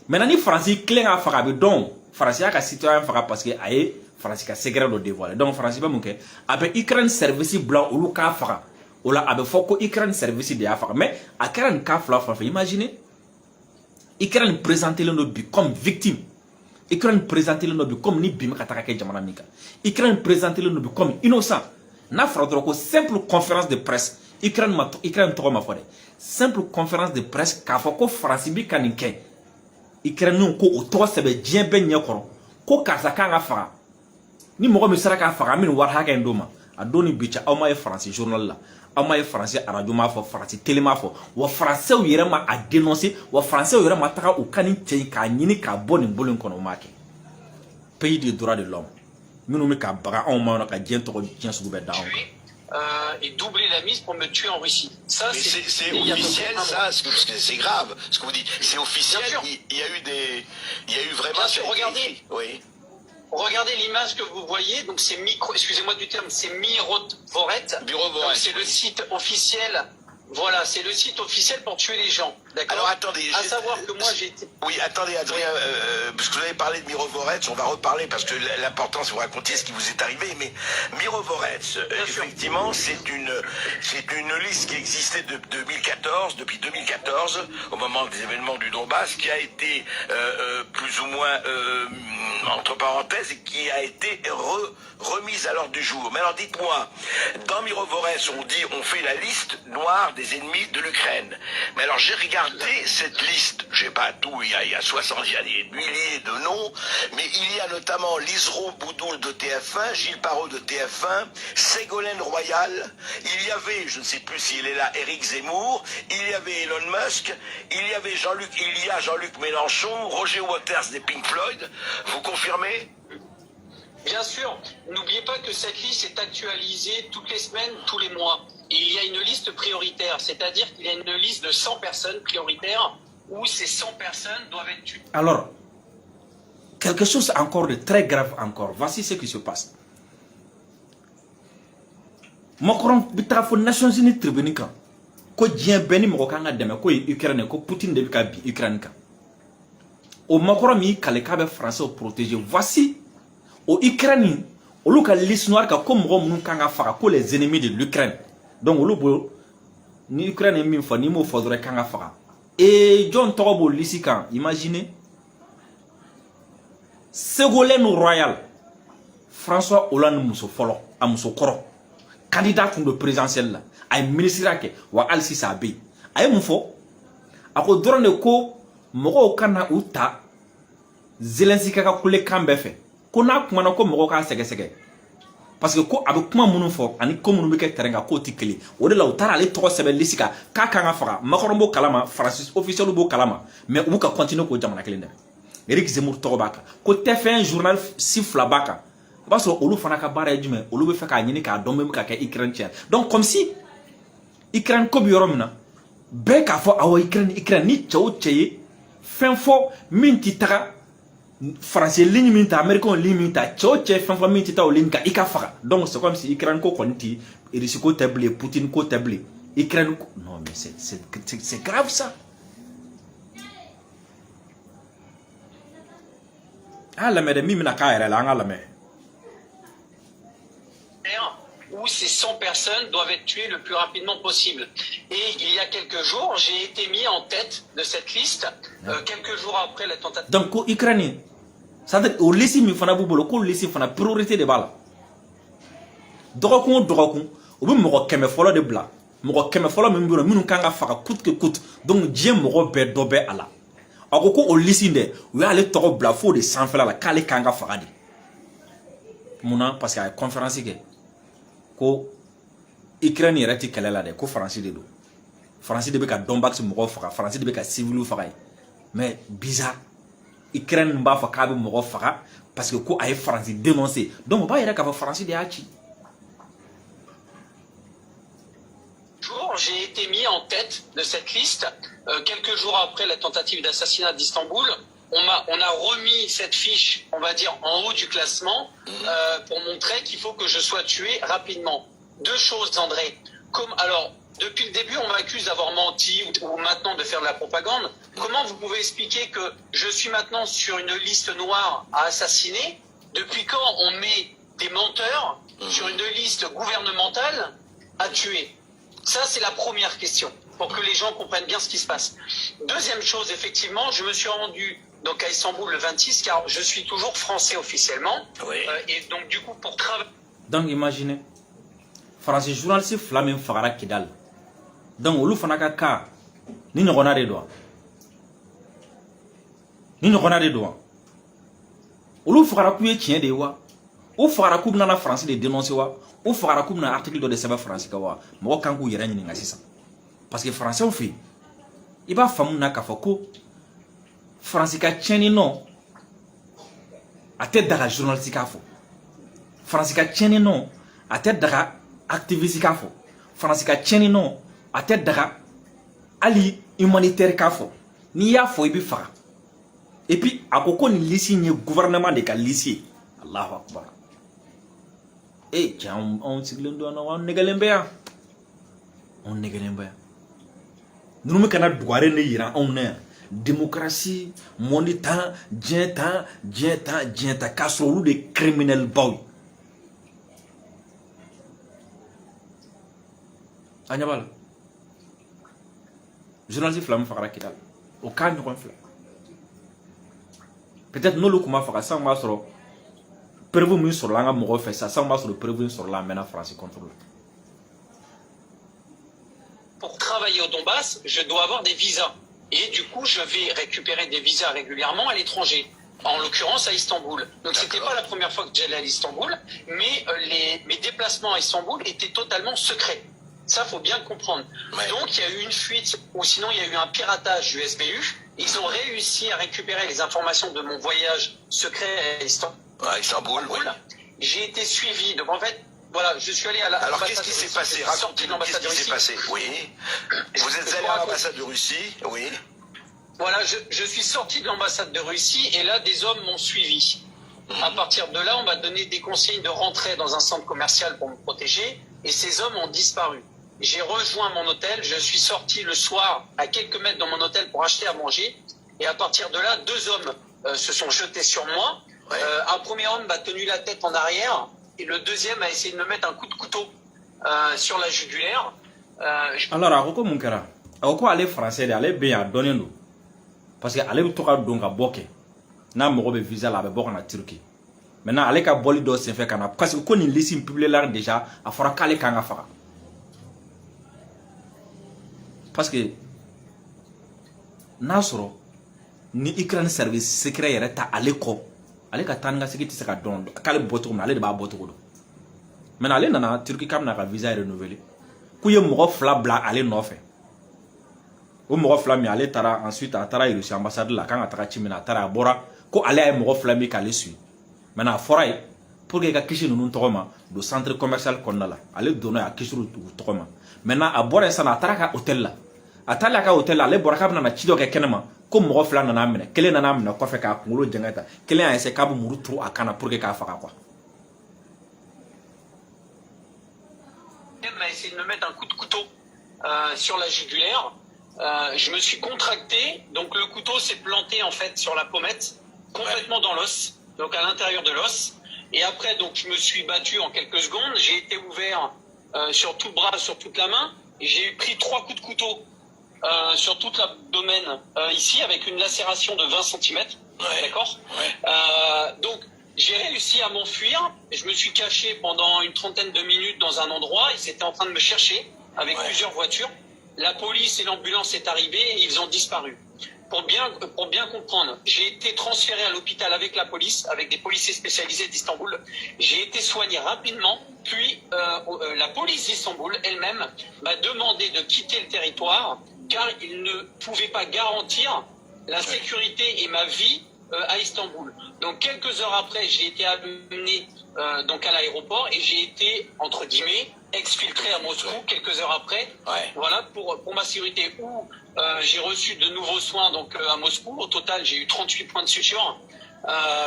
maintenant ni faransi tilen k'a faga a bɛ dɔn faransi y'a ka citoyen faga parce que a ye faransi ka secret dɔ dévoiler donc faransi bɛ mun kɛ a bɛ Ukraine service bila olu k'a faga o la a bɛ fɔ ko Ukraine service de y'a faga mais a kɛra nin cas fila fɛn fɛn imaginez Ukraine présenté len don bi comme victime Ukraine présenté len don bi comme ni bi bɛ ka taga kɛ jamana min kan Ukraine présenté len don bi comme innocent n'a fɔra dɔrɔn ko simple conférence de presse Ukraine tɔgɔ ma fɔ dɛ simple conférence de presse k'a fɔ ko faransi bɛ ka nin kɛ Ukraine ko o tɔgɔ sɛbɛn diɲɛ bɛɛ ɲɛkɔrɔ ko karisa kan ka faga ni mɔgɔ min sera k'a faga an bɛ nin wari hakɛ in d'o ma a don ni bi cɛ aw ma ye faransi journal la aw ma ye faransi arajo m'a fɔ faransi télé m'a fɔ wa faransɛw yɛrɛ ma a dénoncer wa faransɛw yɛrɛ ma taga u ka nin cɛ in k'a ɲini k'a bɔ nin bolo in kɔnɔ u m'a kɛ pays des droits de l'homme minnu bɛ ka baga anw ma ka diɲɛ tɔgɔ diɲɛ sugu bɛɛ da anw kan. Et doubler la mise pour me tuer en Russie. Ça, c'est officiel, ça, parce que c'est grave, ce que vous dites. C'est officiel. Il y a eu vraiment. Bien sûr, regardez. Oui. Regardez l'image que vous voyez. Donc c'est excusez-moi du terme, c'est Mirovoret. C'est le site officiel. Voilà, c'est le site officiel pour tuer les gens. D'accord. Alors attendez. À savoir que moi j'ai été. Oui, attendez, Adrien, parce que vous avez parlé de Mirovoret, on va reparler parce que l'important c'est vous raconter ce qui vous est arrivé. Mais Mirovoret, effectivement, c'est une liste qui existait depuis 2014, au moment des événements du Donbass, qui a été plus ou moins entre parenthèses et qui a été remise à l'ordre du jour. Mais alors dites-moi, dans Mirovoret, on fait la liste noire des ennemis de l'Ukraine. Mais alors j'ai regardé cette liste, je sais pas tout, il y a 60, il y a des milliers de noms, mais il y a notamment Lisero Boudoul de TF1, Gilles Parot de TF1, Ségolène Royal, il y avait, je ne sais plus s'il est là, Éric Zemmour, il y avait Elon Musk, il y avait Jean-Luc Mélenchon, Roger Waters des Pink Floyd, vous confirmez ? Bien sûr, n'oubliez pas que cette liste est actualisée toutes les semaines, tous les mois. Et il y a une liste prioritaire, c'est-à-dire qu'il y a une liste de 100 personnes prioritaires où ces 100 personnes doivent être tuées. Alors, quelque chose encore de très grave encore. Voici ce qui se passe. Macron bita fo Nations Unies tribunal kan ko diɲɛ bɛɛ ni mɔgɔ kan ka dɛmɛ ko ye Ukraine ko Poutine de bɛ ka bi Ukraine kan. O Macron mi kale k'a bɛ Français protéger. Voici au Ukraine olu ka liste noire ka ko mɔgɔ minnu kan ka faga ko les ennemis de l'Ukraine. Donc olu bolo ni Ukraine ye min fɔ ni m'o fɔ dɔrɔn kan ka faga. Et John tɔgɔ b'o liste kan imaginez Ségolène Royal François Hollande muso fɔlɔ a muso kɔrɔ candidat tun do présidentiel la a ye ministre kɛ wa hali sisan a bɛ yen a ye mun fɔ a ko dɔrɔn de ko mɔgɔw kana u ta Zelensky ka kulekan bɛɛ fɛ ko n'a kumana ko mɔgɔw k'a sɛgɛsɛgɛ parce que ko a bɛ kuma minnu fɔ ani ko minnu bɛ kɛ terrain kan k'o tɛ kelen o de la u taara ale tɔgɔ sɛbɛn liste kan k'a kan ka faga Macron b'o kalama Faransi officiel b'o kalama mais u b'u ka continuer k'o jamana kelen dɛmɛ Éric Zemmour tɔgɔ b'a kan ko TF1 journal si fila b'a kan o b'a sɔrɔ olu fana ka baara ye jumɛn olu bɛ fɛ k'a ɲini k'a dɔn bɛ ka kɛ Ukraine tiɲɛ donc comme si Ukraine ko bɛ yɔrɔ min na bɛɛ k'a fɔ awɔ Ukraine ni cɛ o cɛ ye fɛn fɔ min tɛ taga Français ligne min ta Américain ligne min ta cɛ o cɛ fɛn fɔ min tɛ taa o ligne kan i ka faga donc c'est comme si Ukraine ko kɔni tɛ Russie ko tɛ bilen Poutine ko tɛ bilen Ukraine ko non mais c'est grave ça. Ah la mère de mi mina ka yɛrɛ la an ka lamɛn. Où ces 100 personnes doivent être tuées le plus rapidement possible. Et il y a quelques jours, j'ai été mis en tête de cette liste, quelques jours après la tentative. Donc, Ukraine, c'est-à-dire au lycée, il faut que le lycée fasse priorité de balle. Dogokun, ou bien mɔgɔ kɛmɛ fɔlɔ de bila. Mɔgɔ kɛmɛ fɔlɔ min bɛ minnu kan ka faga coûte que coûte. Donc, diɲɛ mɔgɔ bɛɛ dɔ bɛ a la. A ko ko o lycée dɛ, u y'ale tɔgɔ bila fo de sanfɛla la k'ale kan ka faga de. Munna parce que a ye conférence kɛ. Ko Ukraine yɛrɛ tɛ kɛlɛ la dɛ ko Faransi de don Faransi de bɛ ka Donbass mɔgɔw faga Faransi de bɛ ka civils faga mais bizarre Ukraine b'a fɔ k'a bɛ mɔgɔ faga parce que ko a ye Faransi dénoncer donc o b'a yɛrɛ k'a fɔ Faransi de y'a ci. j'ai été mis en tête de cette liste. Quelques jours après la tentative d'assassinat d'Istanbul, on a remis cette fiche, on va dire, en haut du classement pour montrer qu'il faut que je sois tué rapidement. Deux choses, André. Alors, depuis le début, on m'accuse d'avoir menti ou maintenant de faire de la propagande. Comment vous pouvez expliquer que je suis maintenant sur une liste noire à assassiner? Depuis quand on met des menteurs sur une liste gouvernementale à tuer? Ça, c'est la première question, pour que les gens comprennent bien ce qui se passe. Deuxième chose, effectivement, je me suis rendu donc à Istanbul le 26, car je suis toujours français officiellement. Oui. Et donc, du coup, pour travailler... Donc, imaginez, français journaliste flamme fagara Kidal. Donc, olu fana ka cas ni ɲɔgɔnna de don ni ɲɔgɔnna de don olu fagara k'u ye tiɲɛ de ye wa u fagara k'u bɛna France de dénoncer wa u fagara k'u bɛna article dɔ de sɛbɛn France kan wa mɔgɔ kan k'u yɛrɛ ɲininka sisan parce que français fɛ yen i b'a faamu na k'a fɔ ko France ka tiɲɛni nɔ a tɛ daga journaliste k'a fɔ France ka tiɲɛni nɔ a tɛ daga activiste k'a fɔ France ka tiɲɛni nɔ a tɛ daga ali humanitaire k'a fɔ n'i y'a fɔ i bɛ faga et puis a ko nin liste in ye gouvernement de ka liste ye Allahu akbar cɛ anw sigilen don anw nɛgɛlen bɛ yan anw nɛgɛlen bɛ yan ninnu bɛ kana dugare ne yira anw na yan démocratie monde tan diɲɛ tan diɲɛ tan diɲɛ tan k'a sɔrɔ olu de ye criminel baw ye a ɲɛ b'a la journaliste fila min fagara Kidal o k'a ɲɔgɔn fila peut-être n'olu tun ma faga sisan b'a sɔrɔ preuve min sɔrɔla an ka mɔgɔw fɛ sisan b'a sɔrɔ preuve min sɔrɔla a mɛnna France contrôle. Pour travailler au Donbass, je dois avoir des visas. Et du coup, je vais récupérer des visas régulièrement à l'étranger, en l'occurrence à Istanbul. Donc c'était pas la première fois que j'allais à Istanbul, mais mes déplacements à Istanbul étaient totalement secrets. Ça, faut bien comprendre. Ouais. Donc, il y a eu une fuite, ou sinon, il y a eu un piratage du SBU. Ils ont réussi à récupérer les informations de mon voyage secret à Istanbul. À Istanbul, oui. J'ai été suivi. Donc, en fait, voilà, je suis allé à l'ambassade. Alors, qu'est-ce qui s'est passé? Racontez-nous, qu'est-ce qui s'est passé? Oui. Vous êtes allé à l'ambassade de Russie, oui. Voilà, je suis sorti de l'ambassade de Russie et là, des hommes m'ont suivi. À partir de là, on m'a donné des consignes de rentrer dans un centre commercial pour me protéger et ces hommes ont disparu. J'ai rejoint mon hôtel, je suis sorti le soir à quelques mètres dans mon hôtel pour acheter à manger et à partir de là, deux hommes se sont jetés sur moi. Ouais. Un premier homme m'a tenu la tête en arrière et le deuxième a essayé de me mettre un coup de couteau sur la jugulaire. Alors, a ko ko mun kɛra a ko ale français de ale bɛ yan a dɔnnen don parce que ale bɛ to ka don ka bɔ kɛ n'a mago bɛ visa la a bɛ bɔ ka na Turquie maintenant ale ka bɔli dɔ senfɛ ka na parce que ko nin liste in publié la déjà a fɔra k'ale kan ka faga parce que n'a sɔrɔ ni Ukraine service secret yɛrɛ ta ale kɔ ale ka taa ni ka segin tɛ se ka dɔn k'ale bɔ cogo min na ale de b'a bɔ cogo dɔn maintenant ale nana Turquie k'a bɛna ka visa renouveler k'u ye mɔgɔ fila bila ale nɔfɛ o mɔgɔ fila min ale taara ensuite a taara Russie ambassade la kan ka taga ci min na a taara a bɔra ko ale ye mɔgɔ fila min k'ale suit maintenant a fɔra ye pour que i ka kisi ninnu tɔgɔ ma don centre commercial kɔnɔna la ale donna a kisi u tɔgɔ ma maintenant a bɔra yen sisan a taara ka hôtel la a taalen a ka hôtel la ale bɔra k'a bɛna ci dɔ kɛ kɛnɛma ko mɔgɔ fila nana minɛ kelen nana minɛ kɔfɛ k'a kunkolo jɛngɛ ta kelen y'a essayer k'a bɛ muru turu a kan na pour que k'a faga quoi. m'a essayé de me mettre un coup de couteau sur la jugulaire. Je me suis contracté, donc le couteau s'est planté en fait sur la pommette, complètement dans l'os, donc à l'intérieur de l'os. Et après, donc je me suis battu en quelques secondes. J'ai été ouvert sur tout le bras, sur toute la main. J'ai pris 3 coups de couteau sur toute l'abdomen ici, avec une lacération de 20 cm. Ouais. D'accord. Ouais. Donc j'ai réussi à m'enfuir. Je me suis caché pendant une trentaine de minutes dans un endroit. Ils étaient en train de me chercher avec plusieurs voitures. La police et l'ambulance est arrivée et ils ont disparu. Pour bien comprendre, j'ai été transféré à l'hôpital avec la police, avec des policiers spécialisés d'Istanbul. J'ai été soigné rapidement. Puis la police d'Istanbul elle-même m'a demandé de quitter le territoire car ils ne pouvaient pas garantir la sécurité et ma vie à Istanbul. Donc quelques heures après, j'ai été amené donc à l'aéroport et j'ai été, entre guillemets, exfiltré à Moscou quelques heures après. Ouais. Voilà, pour ma sécurité. Où j'ai reçu de nouveaux soins donc à Moscou. Au total, j'ai eu 38 points de suture.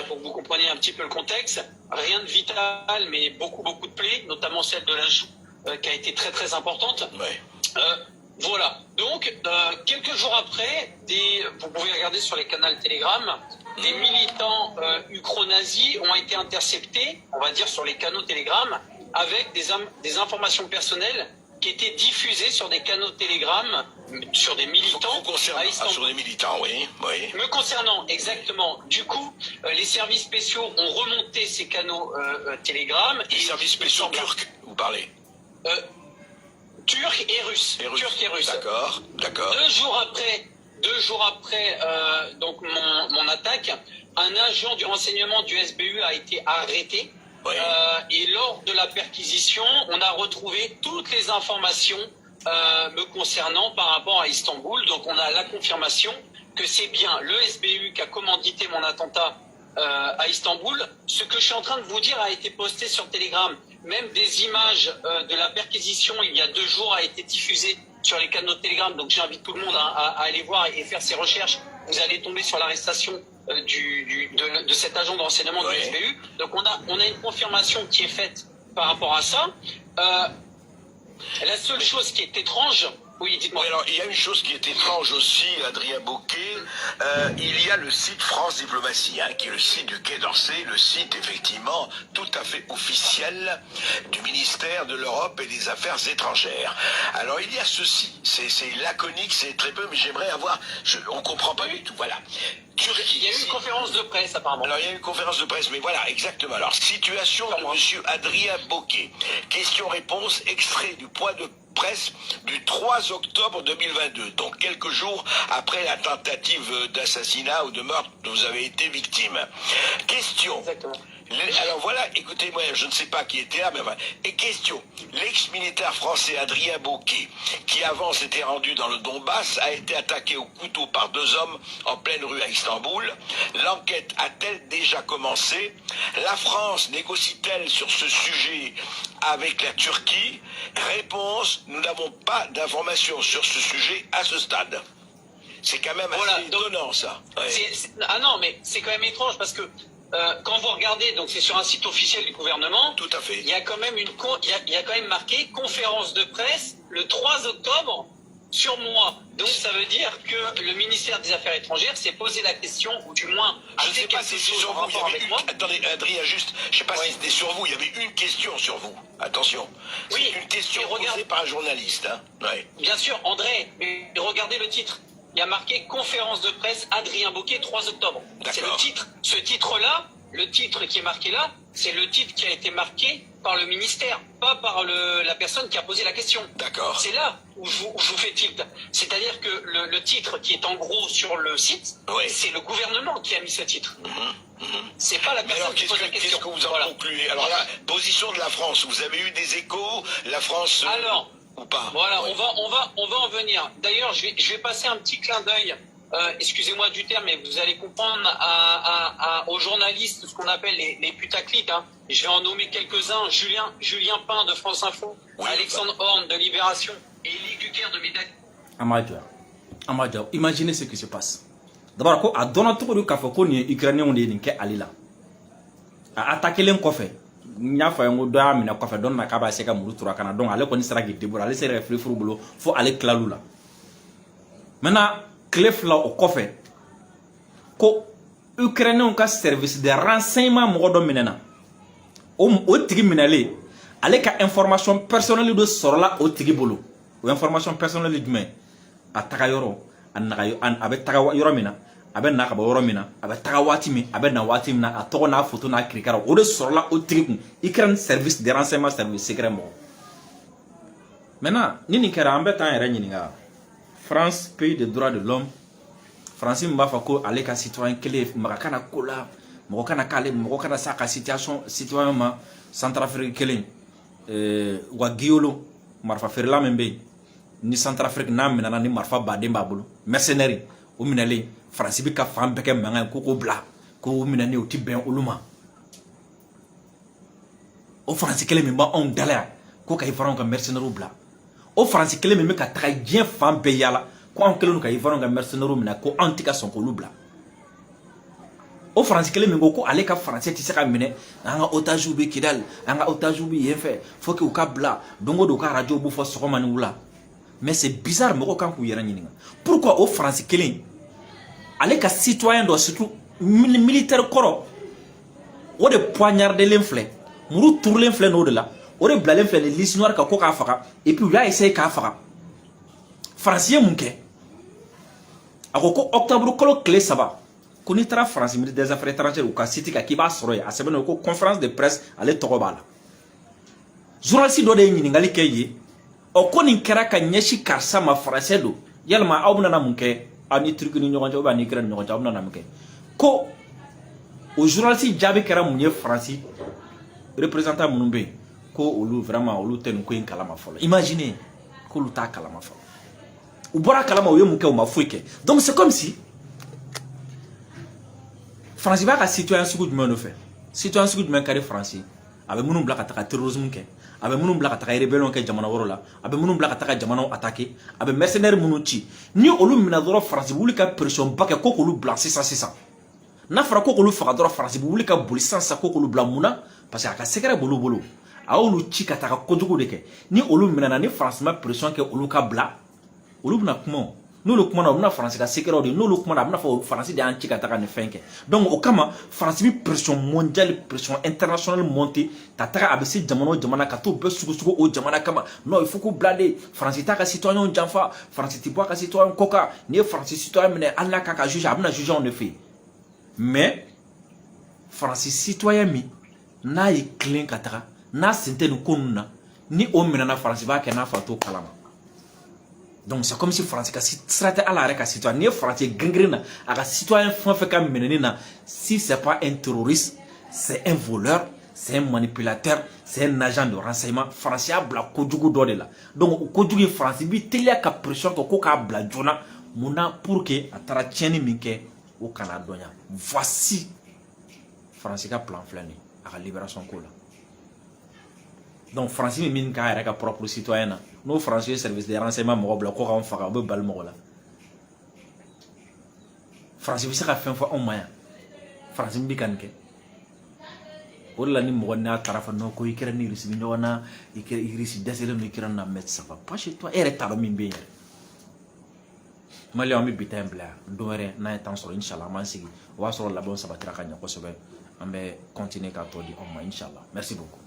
Pour que vous compreniez un petit peu le contexte. Rien de vital, mais beaucoup de plaies, notamment celle de la joue, qui a été très très importante. Ouais. Voilà. Donc, quelques jours après, vous pouvez regarder sur les canaux Telegram, des militants ukro-nazis ont été interceptés, on va dire sur les canaux Telegram, avec des informations personnelles qui étaient diffusées sur des canaux Telegram, sur des militants à Istanbul. Sur des militants, oui. Me concernant, exactement. Du coup, les services spéciaux ont remonté ces canaux Telegram. Les services spéciaux turcs, vous parlez Turcs et russes. Turcs et russes. D'accord. 2 jours après donc mon attaque, un agent du renseignement du SBU a été arrêté. Oui. Et lors de la perquisition, on a retrouvé toutes les informations me concernant par rapport à Istanbul. Donc on a la confirmation que c'est bien le SBU qui a commandité mon attentat à Istanbul. Ce que je suis en train de vous dire a été posté sur Telegram. Même des images de la perquisition il y a 2 jours a été diffusée sur les canaux de Telegram. Donc j'invite tout le monde à aller voir et faire ses recherches. Vous allez tomber sur l'arrestation de cet agent de renseignement du SBU. Donc on a une confirmation qui est faite par rapport à ça. La seule chose qui est étrange, oui, dites-moi. Oui, alors il y a une chose qui est étrange aussi, Adrien Bocquet. Il y a le site France Diplomatie, qui est le site du Quai d'Orsay, le site effectivement tout à fait officiel du ministère de l'Europe et des Affaires étrangères. Alors il y a ceci, c'est laconique, c'est très peu, mais j'aimerais avoir, on comprend pas du tout, voilà. Turquie. Il y a eu une conférence de presse apparemment. Alors il y a eu une conférence de presse, mais voilà, exactement. Alors, situation de monsieur Adrien Bocquet. Question-réponse, extrait du point de presse du 3 octobre 2022, donc quelques jours après la tentative d'assassinat ou de meurtre dont vous avez été victime. Question. Exactement. Alors voilà, écoutez-moi, je ne sais pas qui était là, mais enfin, et question, l'ex-militaire français Adrien Bocquet, qui avant s'était rendu dans le Donbass, a été attaqué au couteau par 2 hommes en pleine rue à Istanbul. L'enquête a-t-elle déjà commencé? La France négocie-t-elle sur ce sujet avec la Turquie? Réponse, nous n'avons pas d'informations sur ce sujet à ce stade. C'est quand même assez étonnant, ça. Ouais. Ah non, mais c'est quand même étrange parce que quand vous regardez, donc c'est sur un site officiel du gouvernement. Tout à fait. Il y a quand même il y a quand même marqué conférence de presse le 3 octobre sur moi. Donc ça veut dire que le ministère des Affaires étrangères s'est posé la question, ou du moins je ne sais pas si c'est sur vous. Il y avait attendez, Adrien, juste, je ne sais pas si c'était sur vous. Il y avait une question sur vous. Attention. Oui. C'est une question posée par un journaliste. Bien sûr, André. Mais regardez le titre. Il y a marqué conférence de presse Adrien Bocquet 3 octobre. C'est le titre. Ce titre-là, le titre qui est marqué là, c'est le titre qui a été marqué par le ministère, pas par la personne qui a posé la question. D'accord. C'est là où je vous fais tilt. C'est-à-dire que le titre qui est en gros sur le site, c'est le gouvernement qui a mis ce titre. C'est pas la personne qui pose la question. Qu'est-ce que vous en concluez? Alors la position de la France, vous avez eu des échos? La France... Alors, ou pas? Voilà, on va en venir. D'ailleurs, je vais passer un petit clin d'œil. Excusez-moi du terme, mais vous allez comprendre aux journalistes ce qu'on appelle les putaclics. Je vais en nommer quelques-uns. Julien Pain de France Info, Alexandre Horn de Libération et Elie Gucker de Médaille. Amadou, imaginez ce qui se passe. D'abord, à Donato Kafo, qu'on est Ukrainien, on est une Alila. À attaquer l'encoffre. Nya fa ngo do amina ko fa don na ka ba se ka muru tura kana donc ale ko ni sera gidi bura ale sera fri furu bulo fo ale klalu la maintenant clef la o ko fe ko ukrainien ka service de renseignement mo do minena o tigi minale ale ka information personnelle do sorla o tigi bolo o information personnelle djume ataka yoro an abe taka yoro mina abe na ka ba yoro mina abe taka wati mi abe na wati mi na atoko na photo na krikara o de sorla o tigi Ukraine service de renseignement service secret mo maintenant ni kera ambe tan yere nyiniga France pays des droits de l'homme France mba fa ko ale ka citoyen clé makana kola mo kana kale mo kana sa ka situation citoyen ma Centrafrique kelen wa giolo marfa ferla membe ni Centrafrique na minana ni marfa bade mbabulu mercenaire o minale France bi ka fam beke manga ko bla ko minane o ti ben uluma o France kele mi ba on dala ko ka ivoirien ka mercenaire bla o France kelen min ka taga diɲɛ fan bɛɛ yala ko an kelen ka ivoirien ka mercenaire minɛ ko an ti ka sɔn k'olu bila o France kelen min ko ale ka français ti se ka minɛ an ka otage bi Kidal an ka otage bi yen fɛ faut que u ka bila dongo do ka radio bu fɔ sɔgɔma ni wula mais c'est bizarre mɔgɔ kan k'u yɛrɛ ɲininka pourquoi o France kelen ale ka citoyen dɔ surtout militaire kɔrɔ o de poignardelen filɛ muru turulen filɛ n'o de la o de bilalen filɛ ni liste noire ka ko k'a faga et puis u y'a essayé k'a faga France ye mun kɛ a ko octobre kalo tile 3 ko n'i taara France ministre des affaires étrangères u ka site kan k'i b'a sɔrɔ yen a sɛbɛnnen ko conférence de presse ale tɔgɔ b'a la journaliste dɔ de ye ɲininkali kɛ yen ko nin kɛra ka ɲɛsin karisa ma français don yalima aw bɛna mun kɛ aw ni Turki ni ɲɔgɔn cɛ ou ni Ukraine ni ɲɔgɔn cɛ aw bɛna mun kɛ ko o journaliste jaabi kɛra mun ye France représentant minnu bɛ yen ko olu vraiment olu tɛ nin ko in kalama fɔlɔ imaginez k'olu t'a kalama fɔlɔ u bɔra kalama u ye mun kɛ u ma foyi kɛ donc c'est comme si France b'a ka citoyen sugu jumɛn de fɛ citoyen sugu jumɛn ka di France a bɛ minnu bila ka taga terrorisme kɛ a bɛ minnu bila ka taga rébellion kɛ jamana wɛrɛw la a bɛ minnu bila ka taga jamanaw attaquer a bɛ mercenaires minnu ci ni olu minɛ dɔrɔn France bɛ wuli ka pression ba kɛ ko k'olu bila sisan n'a fɔra ko k'olu faga dɔrɔn France bɛ wuli ka boli sisan ko k'olu bila mun na parce que a ka secret b'olu bolo a y'olu ci ka taga kojugu de kɛ ni olu minɛna ni France ma pression kɛ olu ka bila olu bɛna kuma n'olu kumana u bɛna France ka secret de n'olu kumana a bɛna fɔ France de y'an ci ka taga nin fɛn kɛ donc o kama France bɛ pression mondiale pression internationale monter ka taga a bɛ se jamana o jamana ka t'o bɛɛ sugu o jamana kama non il faut ko bila de France t'a ka citoyen janfa France ti bɔ a ka citoyen kɔ kan n'i ye France citoyen minɛ hali n'a kan ka juger a bɛna juger anw de fɛ yen mais France citoyen min n'a ye tilen ka taga n'a sen tɛ nin ko ninnu na ni o minɛna France b'a kɛ n'a fa t'o kalama donc c'est comme si France ka sira tɛ ala yɛrɛ ka citoyen n'i ye France gringirin na a ka citoyen fɛn o fɛn ka minɛni na si c'est pas un terroriste c'est un voleur c'est un manipulateur c'est un agent de renseignement France y'a bila kojugu dɔ de la donc o kojugu in France bi teliya ka pression kɛ ko k'a bila joona mun na pour que a taara tiɲɛni min kɛ o kana dɔnya voici France ka plan filɛ nin ye a ka libération ko la donc France min k'a yɛrɛ ka propre citoyen na n'o France ye service de renseignement mɔgɔ bila ko k'anw faga o bɛ bali mɔgɔ la France bɛ se ka fɛn fɔ anw ma yan France min bɛ ka nin kɛ o de la ni mɔgɔ n'a taara fɔ non ko Ukraine ni Russie bɛ ɲɔgɔn na Russie dɛsɛlen don Ukraine na mais ça va pas chez toi e yɛrɛ t'a dɔn min bɛ yen yɛrɛ Maliyɛnw an bɛ bi ta in bila yan don wɛrɛ n'a ye temps sɔrɔ inchallah an b'an sigi o b'a sɔrɔ labɛnw sabatira ka ɲɛ kosɛbɛ an bɛ continuer k'a tɔ di aw ma inchallah merci beaucoup.